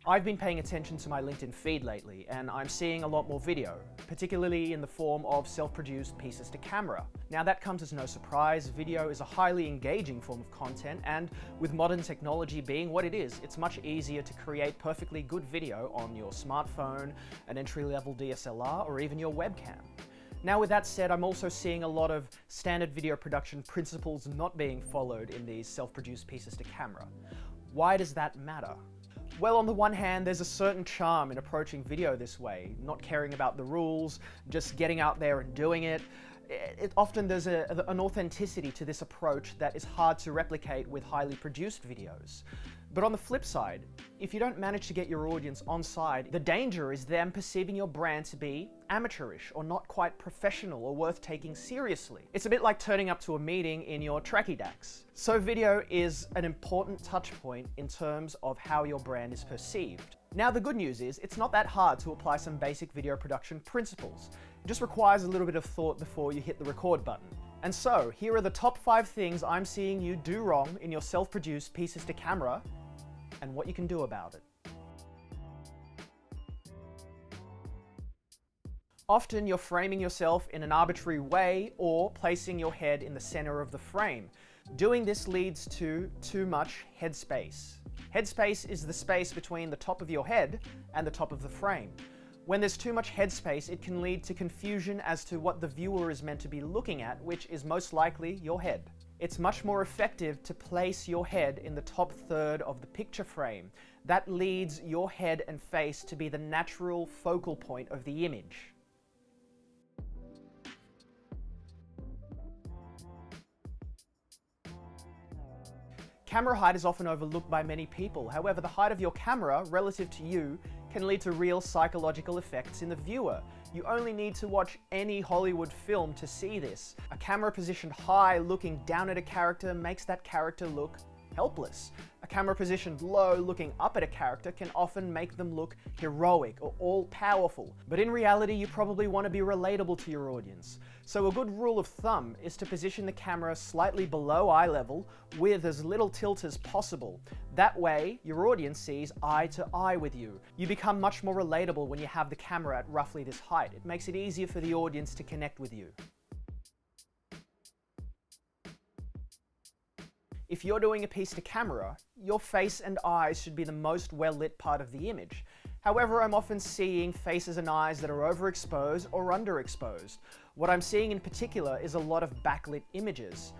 I've been paying attention to my LinkedIn feed lately, and I'm seeing a lot more video, particularly in the form of self-produced pieces to camera. Now that comes as no surprise. Video is a highly engaging form of content, and with modern technology being what it is, it's much easier to create perfectly good video on your smartphone, an entry-level DSLR, or even your webcam. Now with that said, I'm also seeing a lot of standard video production principles not being followed in these self-produced pieces to camera. Why does that matter? Well, on the one hand, there's a certain charm in approaching video this way, not caring about the rules, just getting out there and doing it. Often there's an authenticity to this approach that is hard to replicate with highly produced videos. But on the flip side, if you don't manage to get your audience on side, the danger is them perceiving your brand to be amateurish or not quite professional or worth taking seriously. It's a bit like turning up to a meeting in your tracky dacks. So video is an important touch point in terms of how your brand is perceived. Now the good news is, it's not that hard to apply some basic video production principles. It just requires a little bit of thought before you hit the record button. And so, here are the top 5 things I'm seeing you do wrong in your self-produced pieces to camera, and what you can do about it. Often you're framing yourself in an arbitrary way or placing your head in the center of the frame. Doing this leads to too much headspace. Headspace is the space between the top of your head and the top of the frame. When there's too much headspace, it can lead to confusion as to what the viewer is meant to be looking at, which is most likely your head. It's much more effective to place your head in the top third of the picture frame. That leads your head and face to be the natural focal point of the image. Camera height is often overlooked by many people. However, the height of your camera relative to you can lead to real psychological effects in the viewer. You only need to watch any Hollywood film to see this. A camera positioned high looking down at a character makes that character look helpless. A camera positioned low looking up at a character can often make them look heroic or all-powerful. But in reality, you probably want to be relatable to your audience. So a good rule of thumb is to position the camera slightly below eye level with as little tilt as possible. That way, your audience sees eye to eye with you. You become much more relatable when you have the camera at roughly this height. It makes it easier for the audience to connect with you. If you're doing a piece to camera, your face and eyes should be the most well-lit part of the image. However, I'm often seeing faces and eyes that are overexposed or underexposed. What I'm seeing in particular is a lot of backlit images.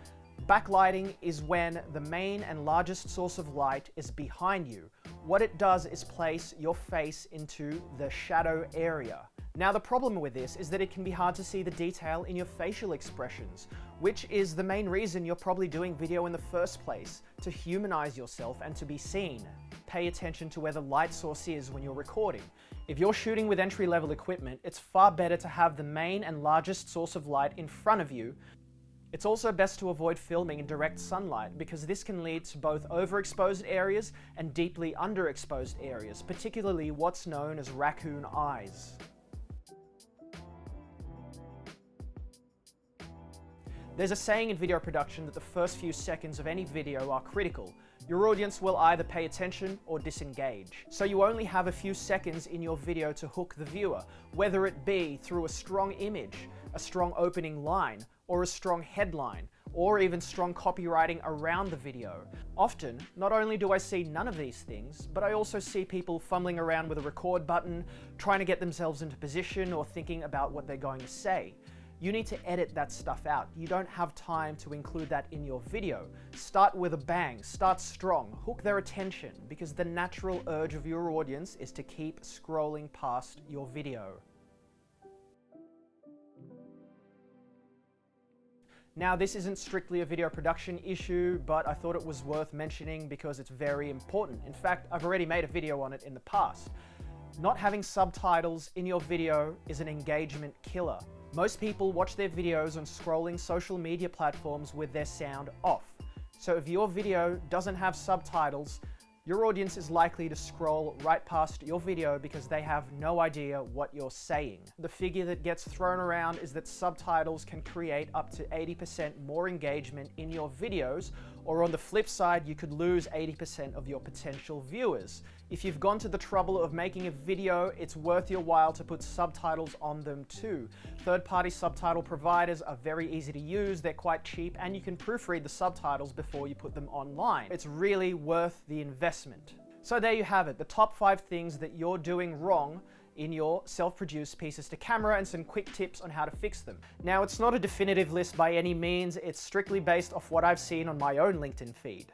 Backlighting is when the main and largest source of light is behind you. What it does is place your face into the shadow area. Now the problem with this is that it can be hard to see the detail in your facial expressions, which is the main reason you're probably doing video in the first place, to humanize yourself and to be seen. Pay attention to where the light source is when you're recording. If you're shooting with entry-level equipment, it's far better to have the main and largest source of light in front of you. It's also best to avoid filming in direct sunlight because this can lead to both overexposed areas and deeply underexposed areas, particularly what's known as raccoon eyes. There's a saying in video production that the first few seconds of any video are critical. Your audience will either pay attention or disengage. So you only have a few seconds in your video to hook the viewer, whether it be through a strong image, a strong opening line, or a strong headline, or even strong copywriting around the video. Often, not only do I see none of these things, but I also see people fumbling around with a record button, trying to get themselves into position or thinking about what they're going to say. You need to edit that stuff out. You don't have time to include that in your video. Start with a bang, start strong, hook their attention, because the natural urge of your audience is to keep scrolling past your video. Now, this isn't strictly a video production issue, but I thought it was worth mentioning because it's very important. In fact, I've already made a video on it in the past. Not having subtitles in your video is an engagement killer. Most people watch their videos on scrolling social media platforms with their sound off. So if your video doesn't have subtitles, your audience is likely to scroll right past your video because they have no idea what you're saying. The figure that gets thrown around is that subtitles can create up to 80% more engagement in your videos, Or on the flip side, you could lose 80% of your potential viewers. If you've gone to the trouble of making a video, it's worth your while to put subtitles on them too. Third-party subtitle providers are very easy to use, they're quite cheap, and you can proofread the subtitles before you put them online. It's really worth the investment. So there you have it, the top 5 things that you're doing wrong in your self-produced pieces to camera and some quick tips on how to fix them. Now, it's not a definitive list by any means, it's strictly based off what I've seen on my own LinkedIn feed.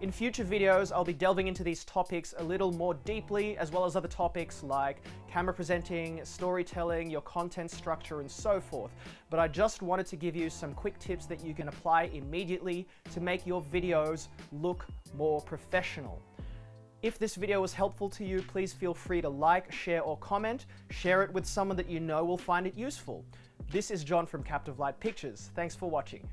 In future videos, I'll be delving into these topics a little more deeply, as well as other topics like camera presenting, storytelling, your content structure, and so forth. But I just wanted to give you some quick tips that you can apply immediately to make your videos look more professional. If this video was helpful to you, please feel free to like, share, or comment. Share it with someone that you know will find it useful. This is John from Captive Light Pictures. Thanks for watching.